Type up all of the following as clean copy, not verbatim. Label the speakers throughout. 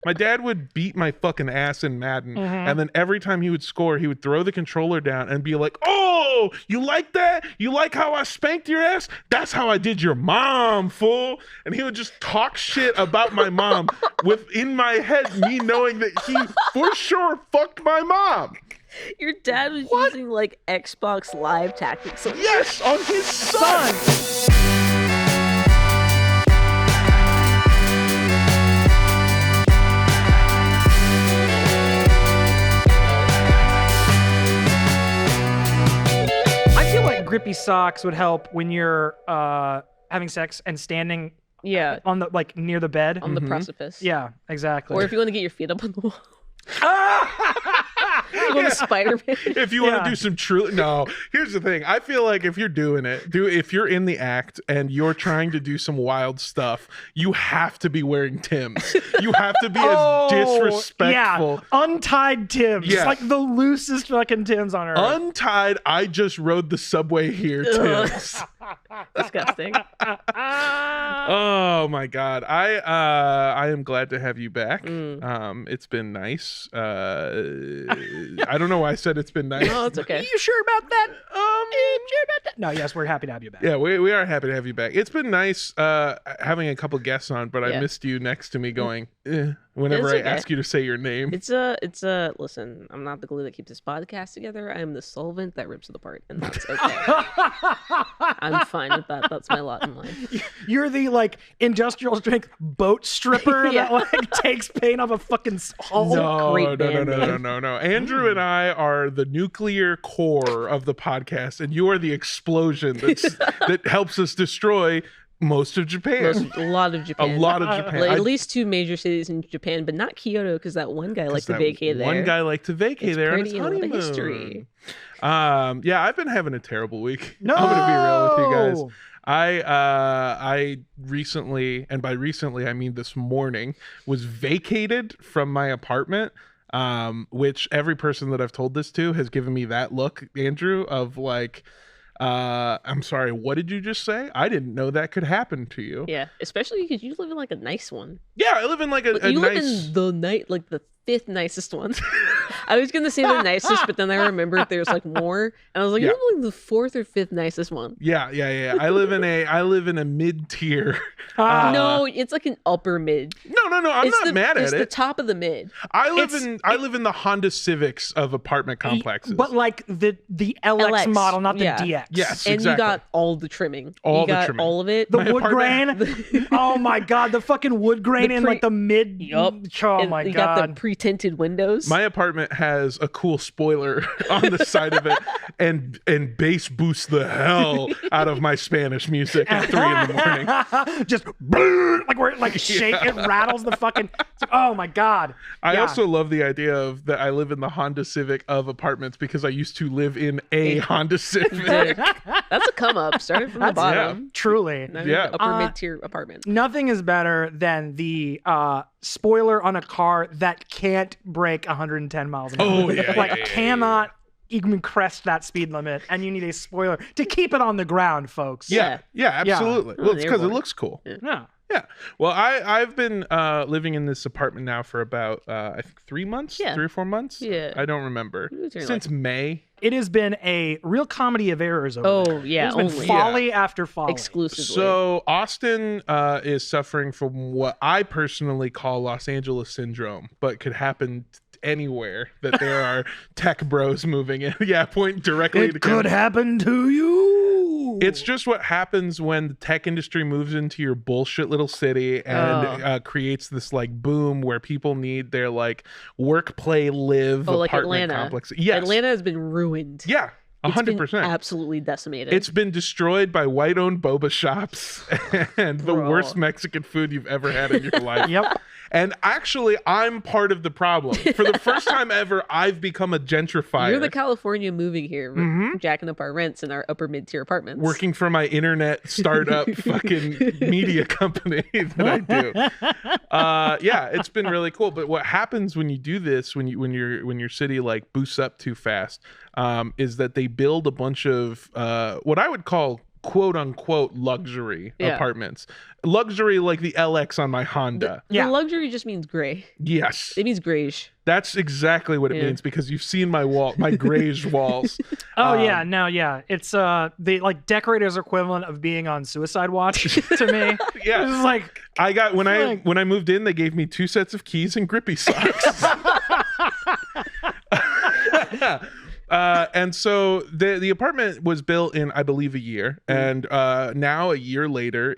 Speaker 1: My dad would beat my fucking ass in Madden, and then every time he would score, he would throw the controller down and be like, "Oh, you like that? You like how I spanked your ass? That's how I did your mom, fool." And he would just talk shit about my mom within my head, me knowing that he for sure fucked my mom.
Speaker 2: Your dad was using like Xbox Live tactics.
Speaker 1: Yes, on his son.
Speaker 3: Grippy socks would help when you're having sex and standing on the like near the bed
Speaker 2: on the precipice.
Speaker 3: Yeah, exactly.
Speaker 2: Or if you want to get your feet up on the wall. You want a Spider-Man?
Speaker 1: If you want to do some true... No, here's the thing. I feel like if you're doing it, if you're in the act and you're trying to do some wild stuff, you have to be wearing Timbs. You have to be as disrespectful.
Speaker 3: Yeah, untied Timbs.
Speaker 1: Yeah.
Speaker 3: Like the loosest fucking Timbs on earth.
Speaker 1: Untied, I just rode the subway here, Timbs.
Speaker 2: Disgusting.
Speaker 1: Oh my God. I am glad to have you back. It's been nice. I don't know why I said it's been nice.
Speaker 2: No, it's okay.
Speaker 3: Are you sure about that? No, yes, we're happy to have you back.
Speaker 1: Yeah, we are happy to have you back. It's been nice having a couple guests on, but I missed you next to me going, whenever I ask you to say your name.
Speaker 2: It's listen, I'm not the glue that keeps this podcast together. I am the solvent that rips it apart, and that's okay. I'm fine with that. That's my lot in life.
Speaker 3: You're the like industrial strength boat stripper that like takes paint off a fucking hull.
Speaker 1: No. Andrew and I are the nuclear core of the podcast, and you are the explosion that helps us destroy most of Japan.
Speaker 2: A lot of Japan.
Speaker 1: Like,
Speaker 2: at least 2 major cities in Japan, but not Kyoto, because that one guy liked to vacate there.
Speaker 1: One guy liked to vacate there.
Speaker 2: It's pretty in the history.
Speaker 1: Yeah, I've been having a terrible week. I'm gonna be real with you guys. I recently, and by recently I mean this morning, was vacated from my apartment. Which every person that I've told this to has given me that look, Andrew, of like, I'm sorry, what did you just say? I didn't know that could happen to you.
Speaker 2: Yeah, especially because you live in like a nice one.
Speaker 1: Yeah, I live in like a
Speaker 2: you live in the 5th nicest one. I was gonna say the nicest, but then I remembered there's like more, and I was like, you live in like the 4th or 5th nicest one.
Speaker 1: Yeah. I live in a mid-tier.
Speaker 2: No, it's like an upper mid.
Speaker 1: No. I'm not mad at it.
Speaker 2: It's the top of the mid.
Speaker 1: I live in the Honda Civics of apartment complexes.
Speaker 3: But like the LX model, not the DX.
Speaker 1: Yes,
Speaker 2: and
Speaker 1: exactly.
Speaker 2: you got all the trimming.
Speaker 1: All
Speaker 2: of it.
Speaker 3: The wood grain. Oh my God, the fucking wood grain in like the mid.
Speaker 2: Yup.
Speaker 3: Oh my God.
Speaker 2: You got the pre-tinted windows.
Speaker 1: My apartment has a cool spoiler on the side of it, and bass boosts the hell out of my Spanish music at 3 a.m.
Speaker 3: Just like where it like it rattles the fucking. It's like, oh my God.
Speaker 1: I also love the idea of that I live in the Honda Civic of apartments because I used to live in a Honda Civic.
Speaker 2: That's a come up. Started from the bottom.
Speaker 3: Yeah, truly.
Speaker 2: Upper mid-tier apartment.
Speaker 3: Nothing is better than the spoiler on a car that can't break 110 miles an hour.
Speaker 1: Oh, yeah.
Speaker 3: Cannot even crest that speed limit, and you need a spoiler to keep it on the ground, folks.
Speaker 1: Yeah, absolutely.
Speaker 2: Yeah.
Speaker 1: Well, it's because it looks cool.
Speaker 3: Yeah.
Speaker 1: Well, I've been living in this apartment now for about I think 3 months, 3 or 4 months.
Speaker 2: Yeah,
Speaker 1: I don't remember since May.
Speaker 3: It has been a real comedy of errors over there.
Speaker 2: Yeah,
Speaker 3: it's been folly after folly.
Speaker 2: Exclusively.
Speaker 1: So Austin is suffering from what I personally call Los Angeles syndrome, but could happen anywhere that there are tech bros moving in. Yeah, point directly to
Speaker 3: could happen to you.
Speaker 1: It's just what happens when the tech industry moves into your bullshit little city and creates this like boom where people need their like work, play, live apartment
Speaker 2: like Atlanta.
Speaker 1: complex. Yes.
Speaker 2: Atlanta has been ruined.
Speaker 1: Yeah. 100%.
Speaker 2: Absolutely decimated.
Speaker 1: It's been destroyed by white-owned boba shops and the worst Mexican food you've ever had in your life.
Speaker 3: Yep.
Speaker 1: And actually, I'm part of the problem. For the first time ever, I've become a gentrifier.
Speaker 2: You're the California moving here, jacking up our rents in our upper mid-tier apartments.
Speaker 1: Working for my internet startup fucking media company that I do. Yeah, it's been really cool. But what happens when you do this, when your city like boosts up too fast, is that they build a bunch of what I would call quote unquote luxury apartments. Luxury like the LX on my Honda.
Speaker 2: The luxury just means gray.
Speaker 1: Yes.
Speaker 2: It means grayish.
Speaker 1: That's exactly what it means, because you've seen my grayish walls.
Speaker 3: It's the like decorator's equivalent of being on suicide watch to me.
Speaker 1: Yeah.
Speaker 3: It's like
Speaker 1: I got when I moved in, they gave me 2 sets of keys and grippy socks. And so the apartment was built in, I believe, a year, and now a year later,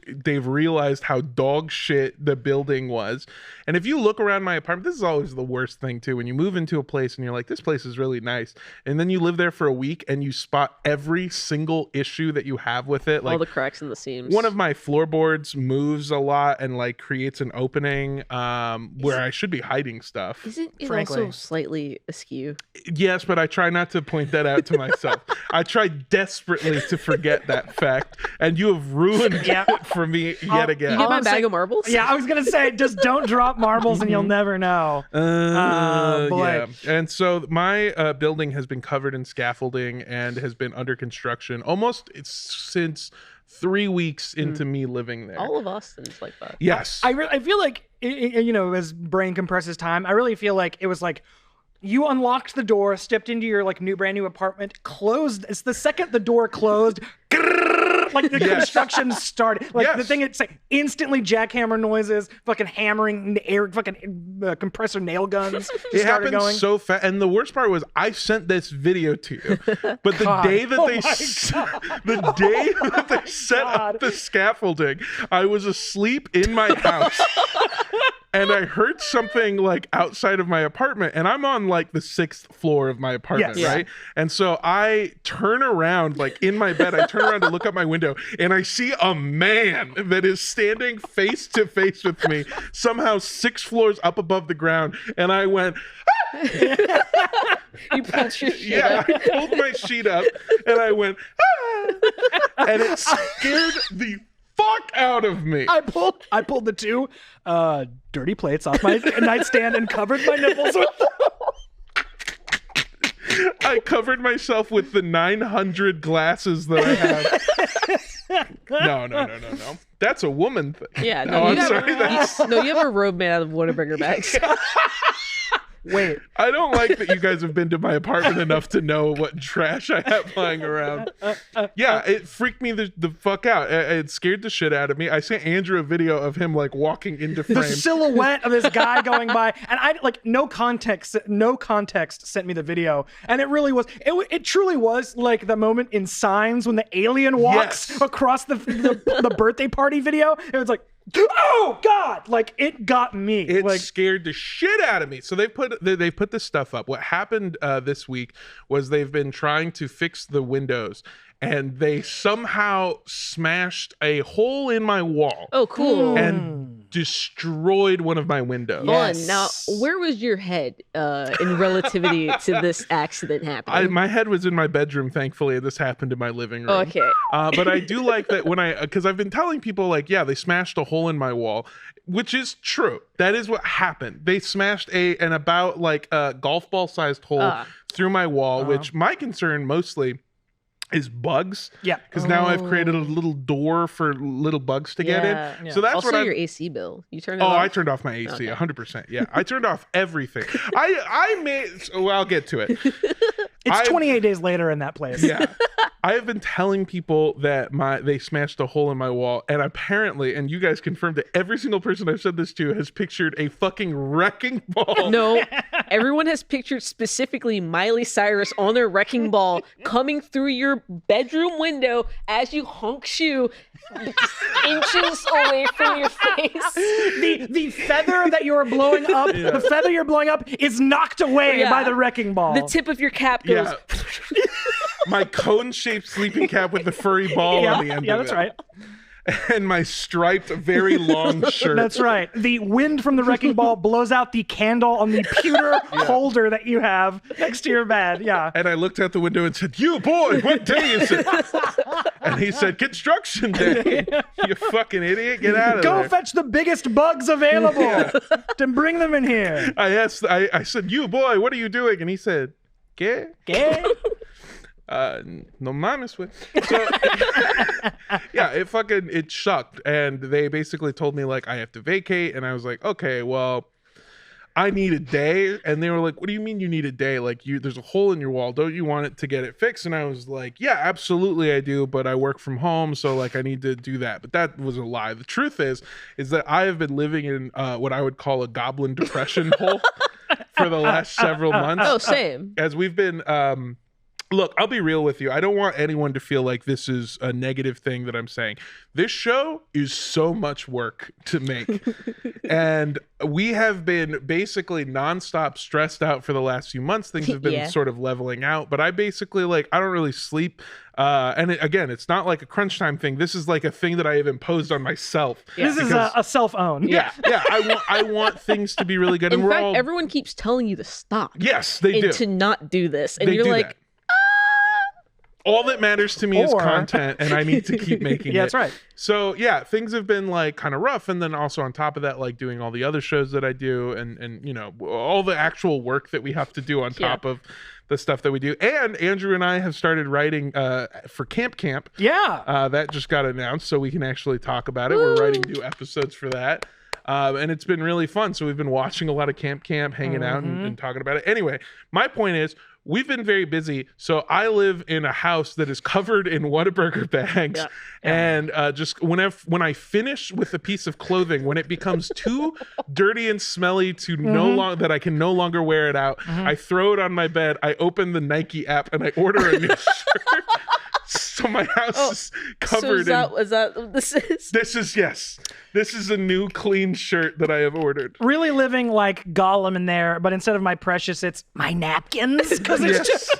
Speaker 1: they've realized how dog shit the building was. And if you look around my apartment, this is always the worst thing too. When you move into a place and you're like, this place is really nice, and then you live there for a week and you spot every single issue that you have with it, like
Speaker 2: all the cracks in the seams.
Speaker 1: One of my floorboards moves a lot and like creates an opening where I should be hiding stuff.
Speaker 2: Isn't it also slightly askew?
Speaker 1: Yes, but I try not to point that out to myself. I try desperately to forget that fact, and you have ruined it for me yet again.
Speaker 2: You get my bag of marbles?
Speaker 3: Yeah, I was gonna say, just don't drop marbles and you'll never know.
Speaker 1: Yeah. And so my building has been covered in scaffolding and has been under construction almost since 3 weeks into me living there.
Speaker 2: All of Austin's like that.
Speaker 1: Yes.
Speaker 3: I feel like, as brain compresses time, I really feel like it was like, you unlocked the door, stepped into your like brand new apartment, closed. It's the second the door closed, like the construction started. Like the thing, it's like instantly jackhammer noises, fucking hammering the air, fucking compressor nail guns.
Speaker 1: It happened so fast. And the worst part was I sent this video to you, but the day that they set up the scaffolding, I was asleep in my house. And I heard something like outside of my apartment, and I'm on like the 6th floor of my apartment, right? And so I turn around, like in my bed, I turn around to look out my window, and I see a man that is standing face to face with me, somehow 6 floors up above the ground. And I went, ah!
Speaker 2: You pulled your sheet up.
Speaker 1: I pulled my sheet up, and I went, ah! And it scared the fuck out of me.
Speaker 3: I pulled the 2 dirty plates off my nightstand and covered my nipples with them.
Speaker 1: I covered myself with the 900 glasses that I have. No. That's a woman thing.
Speaker 2: Yeah,
Speaker 1: no, I'm sorry.
Speaker 2: You have a robe made out of Whataburger bags.
Speaker 3: Wait.
Speaker 1: I don't like that you guys have been to my apartment enough to know what trash I have lying around. Yeah, it freaked me the fuck out. It scared the shit out of me. I sent Andrew a video of him like walking into frame.
Speaker 3: The silhouette of this guy going by, and I like no context sent me the video, and it really was. It truly was like the moment in Signs when the alien walks across the birthday party video. It was like, oh God! Like it got me.
Speaker 1: It scared the shit out of me. So they put this stuff up. What happened this week was they've been trying to fix the windows, and they somehow smashed a hole in my wall.
Speaker 2: Oh, cool!
Speaker 1: And destroyed one of my windows.
Speaker 2: Yes. Now, where was your head in relativity to this accident happening?
Speaker 1: My head was in my bedroom, thankfully. This happened in my living room.
Speaker 2: Okay.
Speaker 1: But I do like that because I've been telling people like, yeah, they smashed a hole in my wall, which is true. That is what happened. They smashed an about like a golf ball sized hole through my wall, which my concern mostly is bugs.
Speaker 3: Yeah.
Speaker 1: Because now I've created a little door for little bugs to get in. Yeah. So that's
Speaker 2: also your AC bill. You turned it off?
Speaker 1: I turned off my AC 100%. Yeah. I turned off everything. I'll get to it.
Speaker 3: It's 28 days later in that place.
Speaker 1: Yeah. I have been telling people that they smashed a hole in my wall, and apparently, and you guys confirmed that every single person I've said this to has pictured a fucking wrecking ball.
Speaker 2: No, everyone has pictured specifically Miley Cyrus on a wrecking ball coming through your bedroom window as you honk shoe inches away from your face.
Speaker 3: The feather that you're blowing up, the feather you're blowing up is knocked away by the wrecking ball.
Speaker 2: The tip of your cap goes.
Speaker 1: Yeah. My cone-shaped sleeping cap with the furry ball on the end of it.
Speaker 3: Yeah, that's right.
Speaker 1: And my striped, very long shirt.
Speaker 3: That's right. The wind from the wrecking ball blows out the candle on the pewter holder that you have next to your bed. Yeah.
Speaker 1: And I looked out the window and said, "You boy, what day is it?" And he said, "Construction day." You fucking idiot. Get out of there.
Speaker 3: Go fetch the biggest bugs available and bring them in here.
Speaker 1: I said, "You boy, what are you doing?" And he said, "¿Qué?" No mames, güey. So yeah, it sucked, and they basically told me like I have to vacate, and I was like, okay, well, I need a day. And they were like, what do you mean you need a day? Like, there's a hole in your wall, don't you want it to get it fixed? And I was like, yeah, absolutely I do, but I work from home, so like I need to do that. But that was a lie. The truth is that I have been living in what I would call a goblin depression hole for the last several months.
Speaker 2: Oh, same.
Speaker 1: As we've been look, I'll be real with you. I don't want anyone to feel like this is a negative thing that I'm saying. This show is so much work to make. And we have been basically nonstop stressed out for the last few months. Things have been sort of leveling out. But I basically, like, I don't really sleep. Again, it's not like a crunch time thing. This is like a thing that I have imposed on myself.
Speaker 3: This is a self-own.
Speaker 1: Yeah. I want things to be really good.
Speaker 2: In fact, everyone keeps telling you to stop.
Speaker 1: Yes, they do.
Speaker 2: And to not do this. And you're like...
Speaker 1: All that matters to me is content, and I need to keep making it.
Speaker 3: Yeah, that's right.
Speaker 1: So yeah, things have been like kind of rough, and then also on top of that, like doing all the other shows that I do, and you know, all the actual work that we have to do on top of the stuff that we do. And Andrew and I have started writing for Camp.
Speaker 3: Yeah.
Speaker 1: That just got announced, so we can actually talk about it. We're writing new episodes for that. And it's been really fun. So we've been watching a lot of Camp, hanging out and talking about it. Anyway, my point is, we've been very busy. So I live in a house that is covered in Whataburger bags. Yeah. And just when I finish with a piece of clothing, when it becomes too dirty and smelly to that I can no longer wear it out, I throw it on my bed. I open the Nike app and I order a new shirt. So my house is covered
Speaker 2: is that what this is?
Speaker 1: This is a new clean shirt that I have ordered.
Speaker 3: Really living like Gollum in there, but instead of my precious, it's my napkins. Because it's just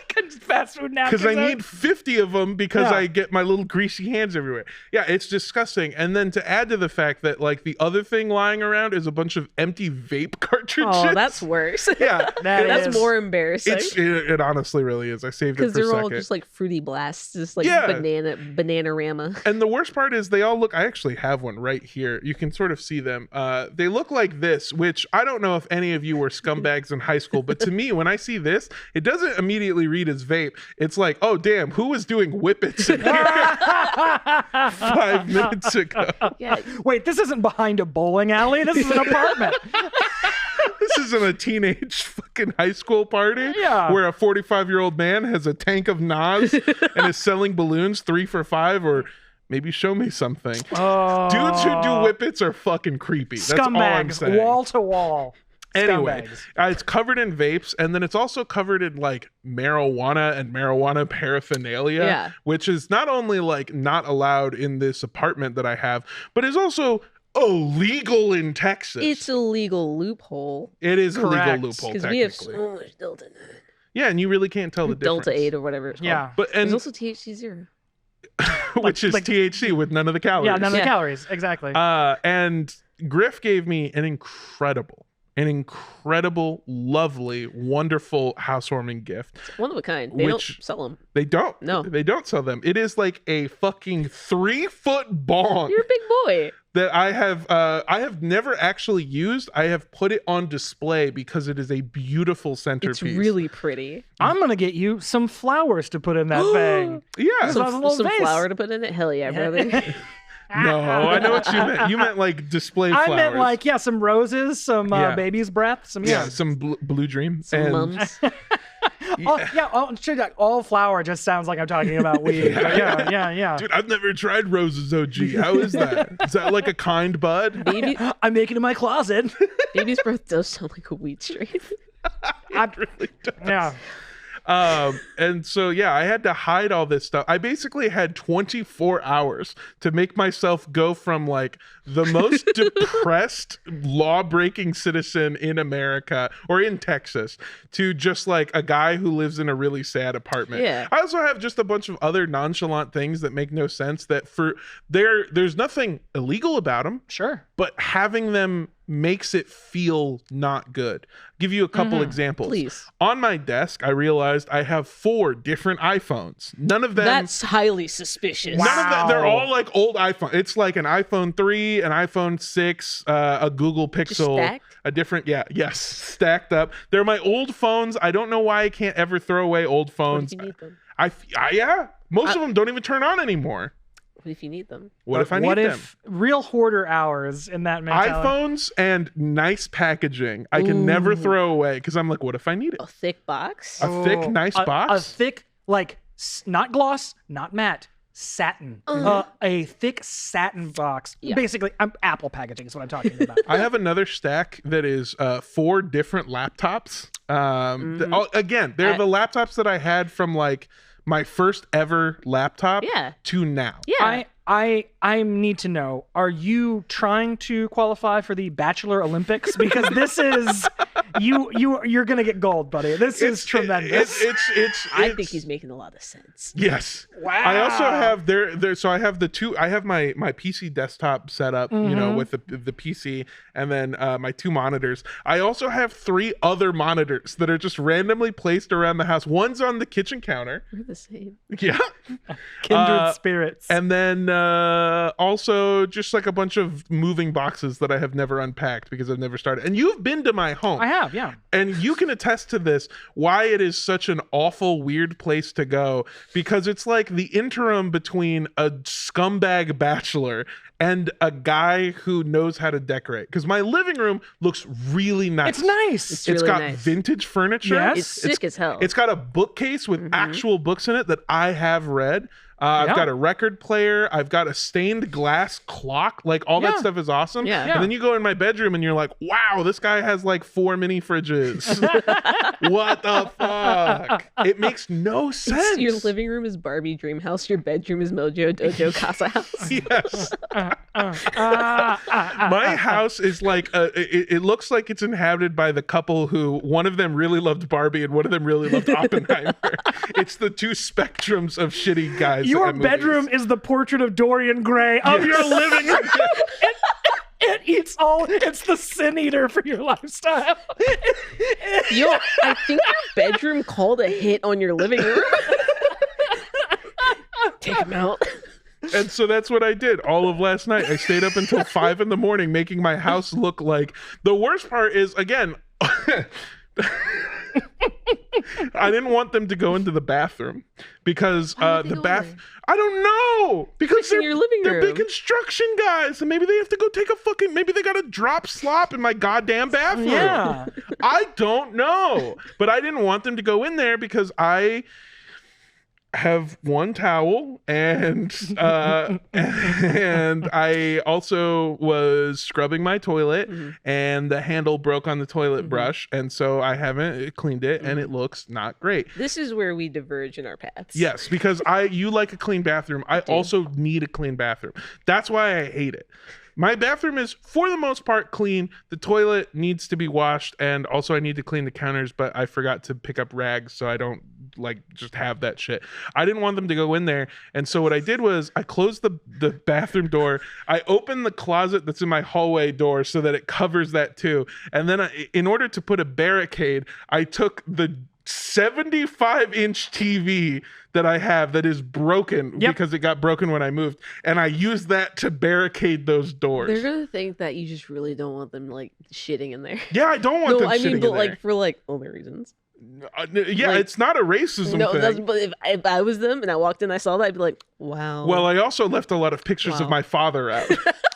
Speaker 3: fast food napkins.
Speaker 1: Because I need 50 of them because I get my little greasy hands everywhere. Yeah, it's disgusting. And then to add to the fact that like the other thing lying around is a bunch of empty vape cartridges.
Speaker 2: Oh, that's worse.
Speaker 1: Yeah.
Speaker 2: That's more embarrassing.
Speaker 1: It honestly really is. I saved it for a second.
Speaker 2: Because they're all just like fruity blasts, just like banana-rama.
Speaker 1: And the worst part is they all look, I actually have one right here. You can sort of see them. They look like this, which I don't know if any of you were scumbags in high school, but to me, when I see this, it doesn't immediately read as vape. It's like, oh, damn, who was doing whippets in here 5 minutes ago?
Speaker 2: Yeah.
Speaker 3: Wait, this isn't behind a bowling alley. This is an apartment.
Speaker 1: This isn't a teenage fucking high school party where a 45-year-old man has a tank of Nas and is selling balloons 3 for $5 or maybe show me something.
Speaker 3: Oh.
Speaker 1: Dudes who do whippets are fucking creepy. That's all I'm saying.
Speaker 3: Wall to wall.
Speaker 1: Anyway, it's covered in vapes, and then it's also covered in like marijuana and marijuana paraphernalia, which is not only like not allowed in this apartment that I have, but is also illegal in Texas.
Speaker 2: It's a legal loophole.
Speaker 1: It is a legal loophole,
Speaker 2: because we have so much Delta 9.
Speaker 1: Yeah, and you really can't tell the difference.
Speaker 2: Delta 8 or whatever it's called.
Speaker 3: Yeah.
Speaker 2: There's also THC 0.
Speaker 1: Which is THC with none of the calories.
Speaker 3: Yeah, none of the calories. Exactly.
Speaker 1: And Griff gave me an incredible, lovely, wonderful housewarming gift.
Speaker 2: It's one of a kind. They don't sell them.
Speaker 1: They don't.
Speaker 2: No.
Speaker 1: They don't sell them. It is like a fucking 3-foot bong.
Speaker 2: You're a big boy.
Speaker 1: That I have never actually used. I have put it on display because it is a beautiful centerpiece.
Speaker 2: It's really pretty.
Speaker 3: I'm gonna get you some flowers to put in that thing.
Speaker 1: Yeah.
Speaker 2: Some flour to put in it? Hell yeah, brother.
Speaker 1: No, I know what you meant. You meant like display flowers.
Speaker 3: I meant like, some roses, some baby's breath, some
Speaker 1: some blue dream.
Speaker 2: Some mums.
Speaker 3: All flower just sounds like I'm talking about weed. Yeah.
Speaker 1: Dude, I've never tried roses, OG. How is that? Is that like a kind bud?
Speaker 2: Baby,
Speaker 3: I make it in my closet.
Speaker 2: Baby's breath does sound like a weed strain.
Speaker 1: It really does.
Speaker 3: Yeah.
Speaker 1: And so I had to hide all this stuff. I basically had 24 hours to make myself go from like the most depressed law-breaking citizen in America or in Texas to just like a guy who lives in a really sad apartment.
Speaker 2: Yeah.
Speaker 1: I also have just a bunch of other nonchalant things that make no sense that there's nothing illegal about them.
Speaker 3: Sure.
Speaker 1: But having them makes it feel not good. I'll give you a couple examples.
Speaker 2: Please.
Speaker 1: On my desk, I realized I have 4 different iPhones. None of them.
Speaker 2: That's highly suspicious.
Speaker 1: None of them. They're all like old iPhone. It's like an iPhone 3, an iPhone 6, a Google Pixel, a different. Stacked up. They're my old phones. I don't know why I can't ever throw away old phones.
Speaker 2: What if you need them?
Speaker 1: Yeah. Most of them don't even turn on anymore.
Speaker 2: What if you need them?
Speaker 1: What if I need them?
Speaker 3: What if real hoarder hours in that mentality?
Speaker 1: iPhones and nice packaging I can never throw away because I'm like, what if I need it?
Speaker 2: A thick box?
Speaker 1: A thick, nice box?
Speaker 3: A thick, like, not gloss, not matte, satin. A thick satin box.
Speaker 2: Yeah.
Speaker 3: Basically, Apple packaging is what I'm talking about.
Speaker 1: I have another stack that is 4 different laptops. Again, they're the laptops that I had from like my first ever laptop to now.
Speaker 2: Yeah.
Speaker 3: I need to know, are you trying to qualify for the Bachelor Olympics? Because this is you're gonna get gold, buddy. This is tremendous.
Speaker 2: I think he's making a lot of sense.
Speaker 1: Yes.
Speaker 3: Wow.
Speaker 1: I also have so I have I have my PC desktop set up, you know, with the PC and then my 2 monitors. I also have 3 other monitors that are just randomly placed around the house. One's on the kitchen counter.
Speaker 2: We're the same.
Speaker 1: Yeah.
Speaker 3: Kindred spirits.
Speaker 1: And then also just like a bunch of moving boxes that I have never unpacked because I've never started. And you've been to my home.
Speaker 3: I have, yeah.
Speaker 1: And you can attest to this, why it is such an awful, weird place to go, because it's like the interim between a scumbag bachelor and a guy who knows how to decorate. Because my living room looks really nice.
Speaker 3: It's nice.
Speaker 2: It's
Speaker 1: It's
Speaker 2: really
Speaker 1: got
Speaker 2: nice.
Speaker 1: vintage furniture.
Speaker 3: Yes.
Speaker 2: It's sick as hell.
Speaker 1: It's got a bookcase with actual books in it that I have read. I've got a record player. I've got a stained glass clock. Like all that stuff is awesome.
Speaker 2: Yeah.
Speaker 1: And then you go in my bedroom and you're like, wow, this guy has like 4 mini fridges. What the fuck? It makes no sense.
Speaker 2: Your living room is Barbie Dream House. Your bedroom is Mojo Dojo Casa House.
Speaker 1: Yes. My house is like it looks like it's inhabited by the couple who one of them really loved Barbie and one of them really loved Oppenheimer. It's the 2 spectrums of shitty guys.
Speaker 3: Your
Speaker 1: at movies.
Speaker 3: bedroom is the portrait of Dorian Gray of your living room. It eats all. It's the sin eater for your lifestyle.
Speaker 2: Yo, I think your bedroom called a hit on your living room. Take him out.
Speaker 1: And so that's what I did all of last night. I stayed up until 5 a.m, making my house look like. The worst part is, again, I didn't want them to go into the bathroom because the bath. I don't know because
Speaker 2: in your living
Speaker 1: they're big
Speaker 2: room.
Speaker 1: construction guys, and maybe they have to go take a fucking. Maybe they got to drop slop in my goddamn bathroom.
Speaker 3: Yeah.
Speaker 1: I don't know, but I didn't want them to go in there because I have 1 towel and and I also was scrubbing my toilet and the handle broke on the toilet brush, and so I haven't cleaned it and it looks not great.
Speaker 2: This is where we diverge in our paths.
Speaker 1: Yes, because you like a clean bathroom. I also need a clean bathroom. That's why I hate it. My bathroom is, for the most part, clean. The toilet needs to be washed, and also I need to clean the counters, but I forgot to pick up rags, so I don't just have that shit. I didn't want them to go in there, and so what I did was I closed the bathroom door. I opened the closet that's in my hallway door so that it covers that too. And then in order to put a barricade, I took the 75-inch TV that I have that is broken because it got broken when I moved, and I used that to barricade those doors.
Speaker 2: They're gonna think that you just really don't want them like shitting in there.
Speaker 1: Yeah, I don't want them shitting in there.
Speaker 2: But like for like other reasons.
Speaker 1: Yeah,
Speaker 2: like,
Speaker 1: it's not a racism thing.
Speaker 2: But if I was them and I walked in, I saw that, I'd be like, wow.
Speaker 1: Well, I also left a lot of pictures of my father out.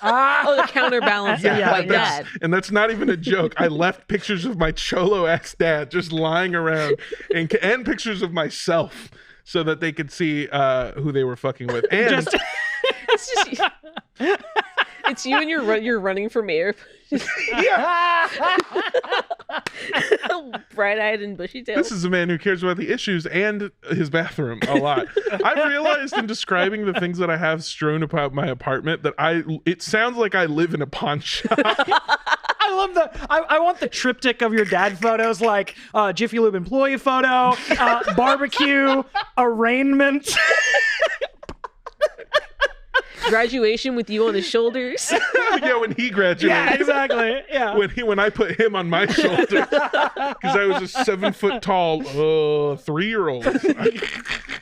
Speaker 2: Oh, the counterbalance of white dad.
Speaker 1: And that's not even a joke. I left pictures of my cholo-ass dad just lying around and pictures of myself so that they could see who they were fucking with. And
Speaker 2: it's you and you're running for mayor. Bright-eyed and bushy-tailed.
Speaker 1: This is a man who cares about the issues and his bathroom a lot. I've realized in describing the things that I have strewn about my apartment that it sounds like I live in a pawn shop.
Speaker 3: I love I want the triptych of your dad photos, like Jiffy Lube employee photo, barbecue, arraignment.
Speaker 2: Graduation with you on his shoulders.
Speaker 1: Yeah, when he graduated.
Speaker 3: Yeah, exactly. Yeah.
Speaker 1: When I put him on my shoulder, because I was a 7 foot tall 3-year-old.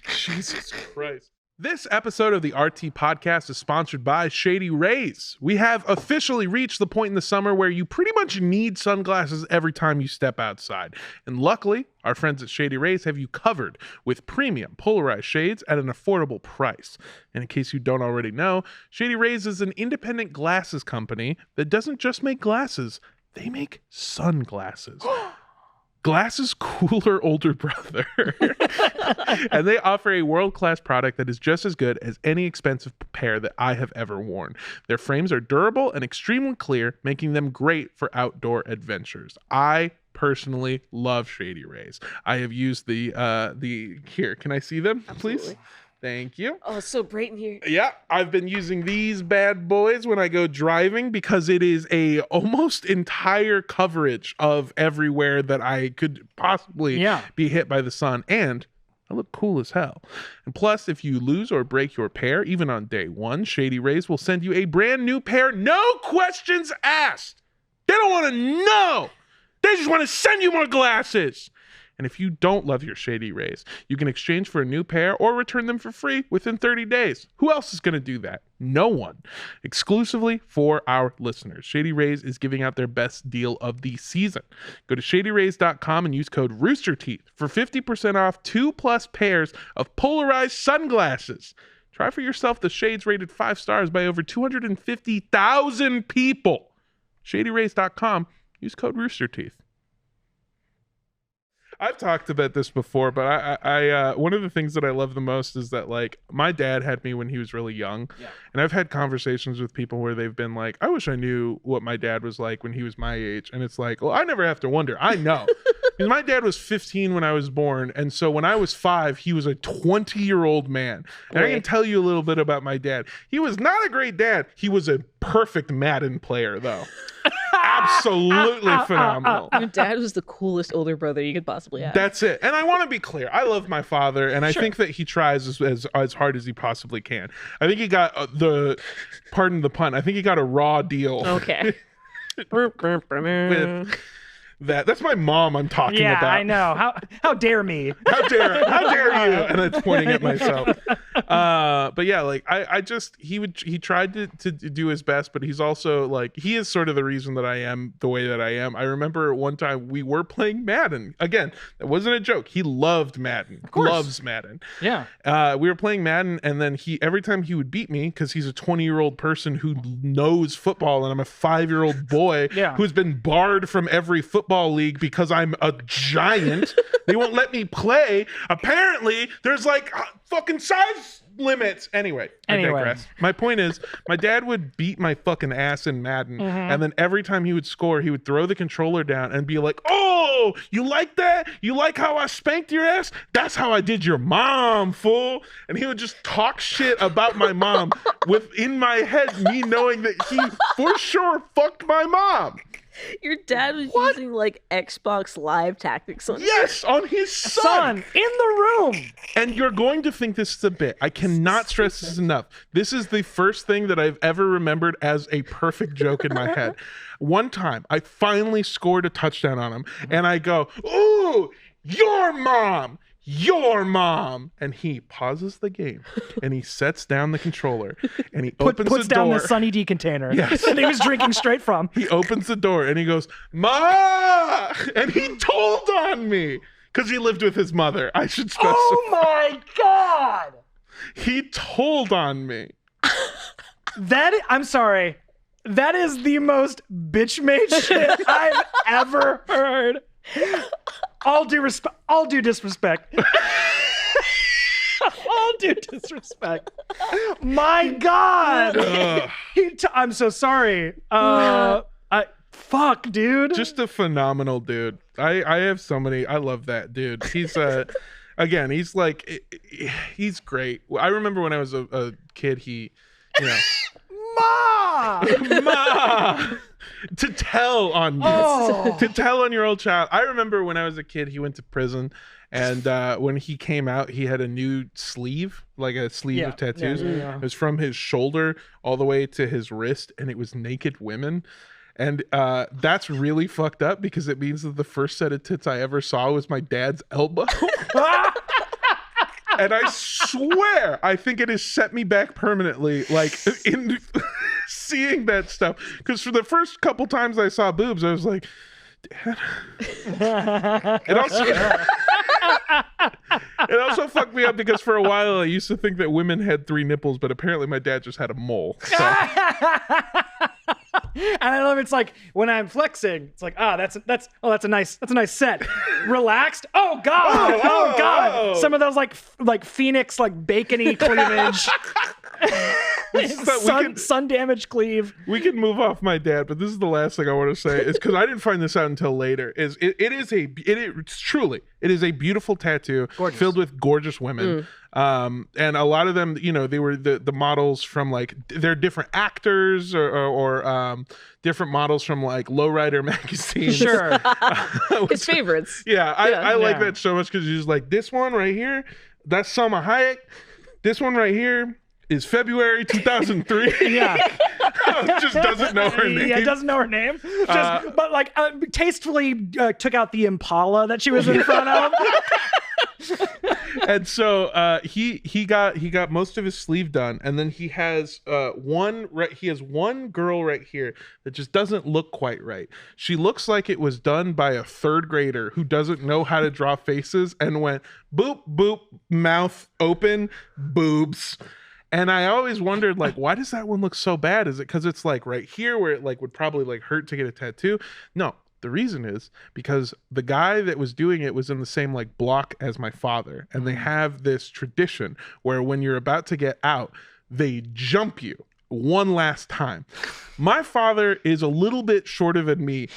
Speaker 1: Jesus Christ. This episode of the RT Podcast is sponsored by Shady Rays. We have officially reached the point in the summer where you pretty much need sunglasses every time you step outside. And luckily, our friends at Shady Rays have you covered with premium polarized shades at an affordable price. And in case you don't already know, Shady Rays is an independent glasses company that doesn't just make glasses, they make sunglasses. Glasses cooler older brother. And they offer a world-class product that is just as good as any expensive pair that I have ever worn. Their frames are durable and extremely clear, making them great for outdoor adventures. I personally love Shady Rays. I have used the here, can I see them, please?
Speaker 2: Absolutely.
Speaker 1: Thank you.
Speaker 2: Oh, it's so bright in here.
Speaker 1: Yeah, I've been using these bad boys when I go driving because it is a almost entire coverage of everywhere that I could possibly be hit by the sun, and I look cool as hell. And plus, if you lose or break your pair, even on day one, Shady Rays will send you a brand new pair, no questions asked. They don't want to know. They just want to send you more glasses. And if you don't love your Shady Rays, you can exchange for a new pair or return them for free within 30 days. Who else is going to do that? No one. Exclusively for our listeners, Shady Rays is giving out their best deal of the season. Go to shadyrays.com and use code RoosterTeeth for 50% off 2+ pairs of polarized sunglasses. Try for yourself the shades rated 5 stars by over 250,000 people. Shadyrays.com. Use code RoosterTeeth. I've talked about this before, but I one of the things that I love the most is that, like, my dad had me when he was really young. Yeah. And I've had conversations with people where they've been like, I wish I knew what my dad was like when he was my age. And it's like, well, I never have to wonder. I know. Because my dad was 15 when I was born. And so when I was 5, he was a 20-year-old man. And I can tell you a little bit about my dad. He was not a great dad. He was a perfect Madden player, though. Absolutely phenomenal.
Speaker 2: Your dad was the coolest older brother you could possibly have.
Speaker 1: That's it. And I want to be clear. I love my father, and I think that he tries as hard as he possibly can. I think he got pardon the pun, I think he got a raw deal.
Speaker 2: Okay.
Speaker 1: with that's my mom I'm talking about.
Speaker 3: Yeah, I know. How dare me?
Speaker 1: How dare you? And it's pointing at myself. But yeah, like he tried to do his best, but he's also like, he is sort of the reason that I am the way that I am. I remember one time we were playing Madden. Again, that wasn't a joke. He loved Madden. Loves Madden. Yeah. We were playing Madden, and then every time he would beat me, because he's a 20-year-old person who knows football, and I'm a 5-year-old boy who's been barred from every football league because I'm a giant. They won't let me play. Apparently, there's like fucking size limits. Anyway, I digress. My point is, my dad would beat my fucking ass in Madden, and then every time he would score, he would throw the controller down and be like, oh, you like that? You like how I spanked your ass? That's how I did your mom, fool. And he would just talk shit about my mom within my head, me knowing that he for sure fucked my mom.
Speaker 2: Your dad was using like Xbox Live tactics on
Speaker 1: on his son
Speaker 3: in the room.
Speaker 1: And you're going to think this is a bit. I cannot stress this enough. This is the first thing that I've ever remembered as a perfect joke in my head. One time, I finally scored a touchdown on him, and I go, "Ooh, your mom! Your mom!" And he pauses the game, and he sets down the controller, and he puts the door.
Speaker 3: Puts down the Sunny D container that he was drinking straight from.
Speaker 1: He opens the door, and he goes, "Ma!" And he told on me, because he lived with his mother. I should specify.
Speaker 3: Oh my God!
Speaker 1: He told on me.
Speaker 3: I'm sorry. That is the most bitch-made shit I've ever heard. All due disrespect. All due disrespect. My God. I'm so sorry. Fuck, dude.
Speaker 1: Just a phenomenal dude. I have so many. I love that dude. He's again, he's like, he's great. I remember when I was a kid, he, you know. Ma! To tell on you. To tell on your old child. I remember when I was a kid, he went to prison, and when he came out, he had a new sleeve, like a sleeve of tattoos. It was from his shoulder all the way to his wrist, and it was naked women. And that's really fucked up, because it means that the first set of tits I ever saw was my dad's elbow. And I swear, I think it has set me back permanently, like in seeing that stuff. Because for the first couple times I saw boobs, I was like, Dad. It also fucked me up because for a while I used to think that women had 3 nipples, but apparently my dad just had a mole. So.
Speaker 3: And I love it's like when I'm flexing, it's like, that's a nice set. Relaxed. Oh god. Oh god. Some of those like Phoenix like bacony cleavage. Sun damaged cleave.
Speaker 1: We can move off my dad, but this is the last thing I want to say is because I didn't find this out until later. It is a beautiful tattoo filled with gorgeous women. And a lot of them, they were the models from like they're different actors or different models from like Lowrider magazine.
Speaker 3: Sure.
Speaker 2: His favorites.
Speaker 1: Yeah, I like that so much because he's like, this one right here, that's Salma Hayek. This one right here is February 2003.
Speaker 3: Yeah.
Speaker 1: Just doesn't know her name.
Speaker 3: Yeah, doesn't know her name. But like tastefully took out the Impala that she was in front of.
Speaker 1: And so he got most of his sleeve done, and then he has one girl right here that just doesn't look quite right. She looks like it was done by a 3rd grader who doesn't know how to draw faces and went boop boop, mouth open, boobs. And I always wondered, like, why does that one look so bad? Is it because it's like right here where it like would probably like hurt to get a tattoo? No, the reason is because the guy that was doing it was in the same like block as my father. And they have this tradition where when you're about to get out, they jump you one last time. My father is a little bit shorter than me,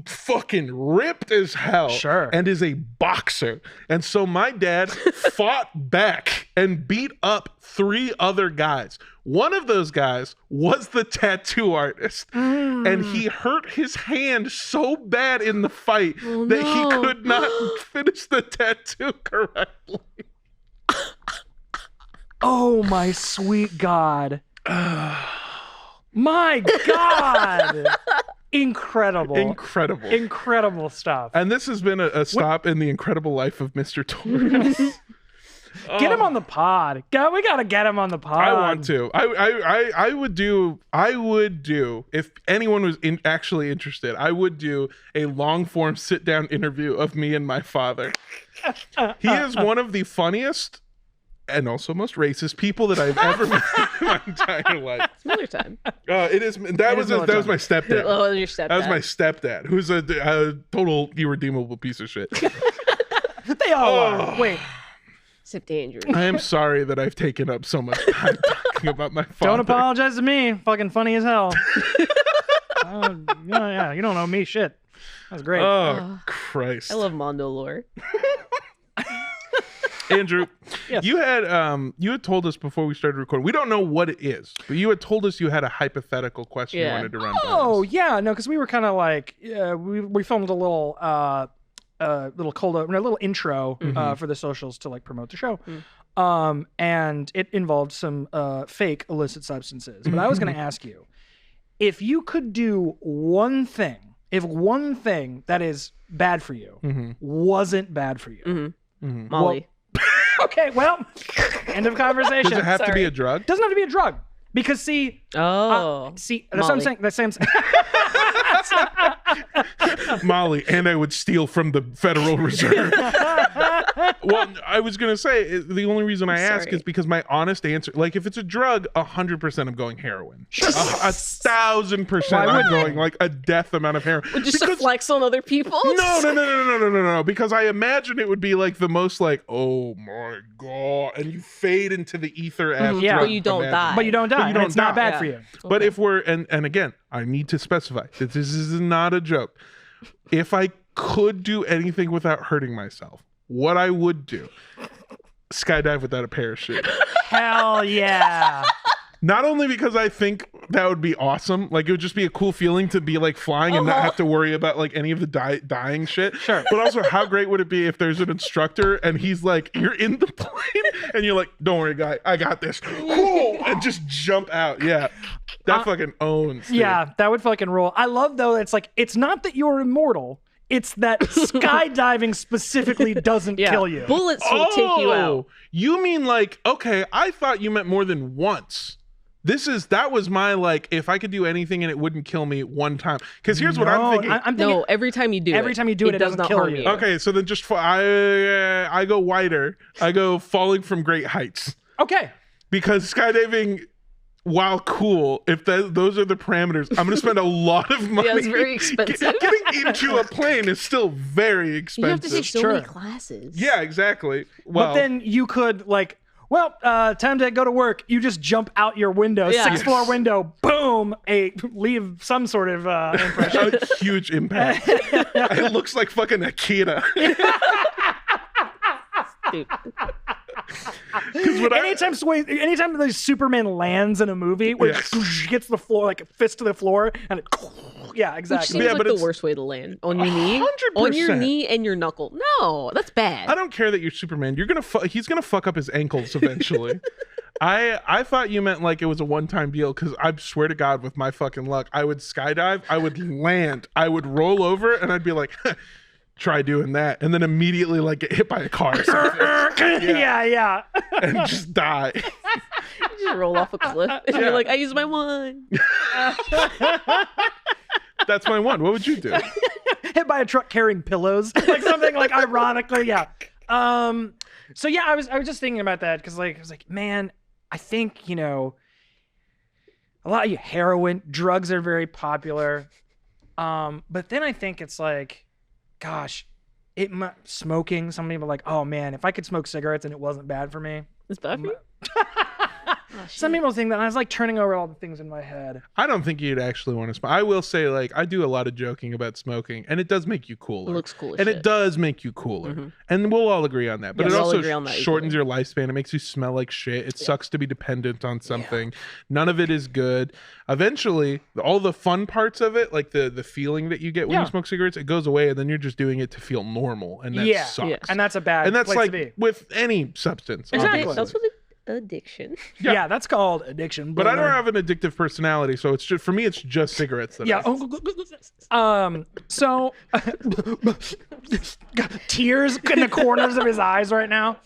Speaker 1: fucking ripped as hell,
Speaker 3: sure,
Speaker 1: and is a boxer. And so my dad fought back and beat up 3 other guys. One of those guys was the tattoo artist, and he hurt his hand so bad in the fight that he could not finish the tattoo correctly.
Speaker 3: Oh my sweet God. My God. Incredible stuff.
Speaker 1: And this has been a stop in the incredible life of Mr. Torres.
Speaker 3: Get him on the pod. We gotta get him on the pod.
Speaker 1: I want to. I would do if anyone was actually interested. I would do a long form sit down interview of me and my father. He is one of the funniest and also most racist people that I've ever met in my entire life.
Speaker 2: It's Miller time.
Speaker 1: It is. That was my stepdad.
Speaker 2: Oh, your stepdad.
Speaker 1: That was my stepdad, who's a total irredeemable piece of shit.
Speaker 3: They all are. Wait.
Speaker 2: Except Andrew.
Speaker 1: I am sorry that I've taken up so much time talking about my father.
Speaker 3: Don't apologize to me. Fucking funny as hell. Yeah, you don't know me. Shit. That was great.
Speaker 1: Oh, Christ.
Speaker 2: I love Mondo lore.
Speaker 1: Andrew,
Speaker 3: yes.
Speaker 1: you had told us before we started recording. We don't know what it is, but you had told us you had a hypothetical question you wanted to run by us.
Speaker 3: Oh yeah, no, because we were kind of like we filmed a little little intro for the socials to like promote the show, and it involved some fake illicit substances. But I was going to ask you if you could do one thing that is bad for you wasn't bad for you.
Speaker 2: Molly.
Speaker 3: Okay, well, end of conversation.
Speaker 1: Does it have to be a drug?
Speaker 3: Doesn't have to be a drug. Because see, that's what I'm saying. That's what I'm saying.
Speaker 1: Molly, and I would steal from the Federal Reserve. Well, I was gonna say the only reason I ask is because my honest answer, like if it's a drug, 100% I'm going heroin. 1,000% I'm going like a death amount of heroin.
Speaker 2: Just to flex on other people?
Speaker 1: No. Because I imagine it would be like the most like, oh my God, and you fade into the ether after.
Speaker 3: Yeah,
Speaker 2: but you don't die.
Speaker 3: But you don't die. It's not bad for you.
Speaker 1: But if we're and again, I need to specify that this is not a joke. If I could do anything without hurting myself, what I would do, skydive without a parachute.
Speaker 3: Hell yeah.
Speaker 1: Not only because I think that would be awesome, like it would just be a cool feeling to be like flying and not have to worry about like any of the dying shit.
Speaker 3: Sure.
Speaker 1: But also, how great would it be if there's an instructor and he's like, you're in the plane and you're like, don't worry, guy, I got this. And just jump out. Yeah. That fucking owns. Dude.
Speaker 3: Yeah, that would fucking rule. I love though, it's like, it's not that you're immortal. It's that skydiving specifically doesn't kill you.
Speaker 2: Bullets will take you out.
Speaker 1: You mean like, okay, I thought you meant more than once. That was my, like, if I could do anything and it wouldn't kill me one time. Because here's what I'm thinking.
Speaker 3: I'm thinking.
Speaker 2: No, every time you do it,
Speaker 3: it doesn't kill you.
Speaker 1: Okay, so then just I go wider. I go falling from great heights.
Speaker 3: Okay.
Speaker 1: Because skydiving, while cool, if those are the parameters, I'm going to spend a lot of money.
Speaker 2: Yeah, it's very expensive.
Speaker 1: Getting into a plane is still very expensive.
Speaker 2: You have to take so many classes.
Speaker 1: Yeah, exactly. Well,
Speaker 3: but then you could, like, time to go to work. You just jump out your window, 6th floor window, boom, leave some sort of impression.
Speaker 1: A huge impact. It looks like fucking Akira.
Speaker 3: Anytime the Superman lands in a movie where it gets the floor, like a fist to the floor, and it, yeah, exactly.
Speaker 2: Which seems like the worst way to land. On your knee?
Speaker 1: 100%.
Speaker 2: On your knee and your knuckle. No, that's bad.
Speaker 1: I don't care that you're Superman. He's gonna fuck up his ankles eventually. I thought you meant like it was a one-time deal, because I swear to God, with my fucking luck, I would skydive, I would land, I would roll over, and I'd be like, try doing that, and then immediately like get hit by a car or something.
Speaker 3: Yeah.
Speaker 1: And just die.
Speaker 2: You just roll off a cliff and you're like, I used my one.
Speaker 1: That's my one. What would you do?
Speaker 3: Hit by a truck carrying pillows, like something like ironically, yeah. So yeah, I was just thinking about that, because like I was like, man, I think a lot of heroin, drugs are very popular, but then I think it's like, gosh, smoking. Some people are like, oh man, if I could smoke cigarettes and it wasn't bad for me.
Speaker 2: It's bad for you?
Speaker 3: Some people think that, and I was like turning over all the things in my head.
Speaker 1: I don't think you'd actually want to smoke. I will say, like, I do a lot of joking about smoking, and it does make you cooler.
Speaker 2: It looks cool as
Speaker 1: and
Speaker 2: shit.
Speaker 1: It does make you cooler. And we'll all agree on that. But it also shortens your lifespan. It makes you smell like shit. It sucks to be dependent on something. None of it is good. Eventually, all the fun parts of it, like the feeling that you get when you smoke cigarettes, it goes away, and then you're just doing it to feel normal, and that sucks. Yeah.
Speaker 3: And that's a bad
Speaker 1: place
Speaker 3: to be.
Speaker 1: With any substance.
Speaker 3: Exactly.
Speaker 2: That's what addiction.
Speaker 3: Yeah, that's called addiction.
Speaker 1: But I don't have an addictive personality, so it's just, for me, it's just cigarettes.
Speaker 3: So tears in the corners of his eyes right now.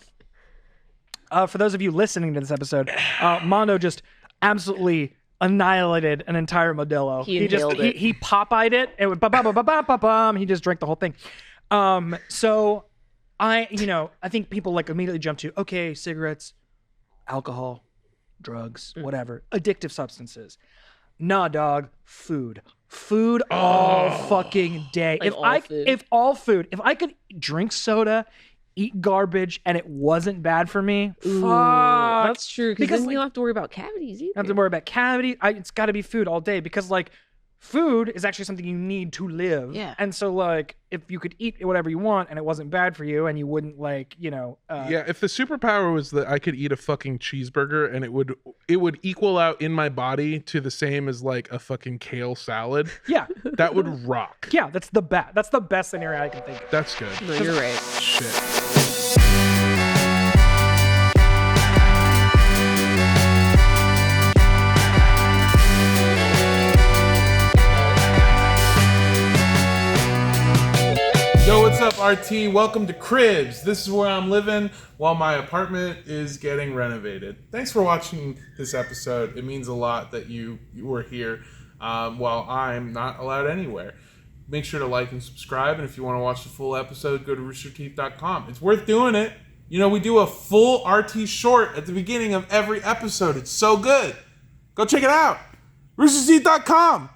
Speaker 3: For those of you listening to this episode, Mondo just absolutely annihilated an entire Modelo. He Popeyed it. It would ba-ba-ba-ba-ba-ba-bum. He just drank the whole thing. So I think people like immediately jump to, okay, cigarettes, alcohol, drugs, whatever, addictive substances. Nah, dog, food all fucking day.
Speaker 2: Like
Speaker 3: If I could drink soda, eat garbage, and it wasn't bad for me, fuck.
Speaker 2: That's true, because then you don't have to worry about cavities either.
Speaker 3: I have to worry about cavities. It's got to be food all day, because like food is actually something you need to live.
Speaker 2: Yeah.
Speaker 3: And so like if you could eat whatever you want and it wasn't bad for you and you wouldn't like,
Speaker 1: if the superpower was that I could eat a fucking cheeseburger and it would equal out in my body to the same as like a fucking kale salad.
Speaker 3: Yeah.
Speaker 1: That would rock.
Speaker 3: Yeah, that's the best scenario I can think of.
Speaker 1: That's good.
Speaker 2: No, you're right.
Speaker 1: Shit. Yo, what's up, RT? Welcome to Cribs. This is where I'm living while my apartment is getting renovated. Thanks for watching this episode. It means a lot that you were here while I'm not allowed anywhere. Make sure to like and subscribe, and if you want to watch the full episode, go to roosterteeth.com. It's worth doing it. We do a full RT short at the beginning of every episode. It's so good. Go check it out. roosterteeth.com.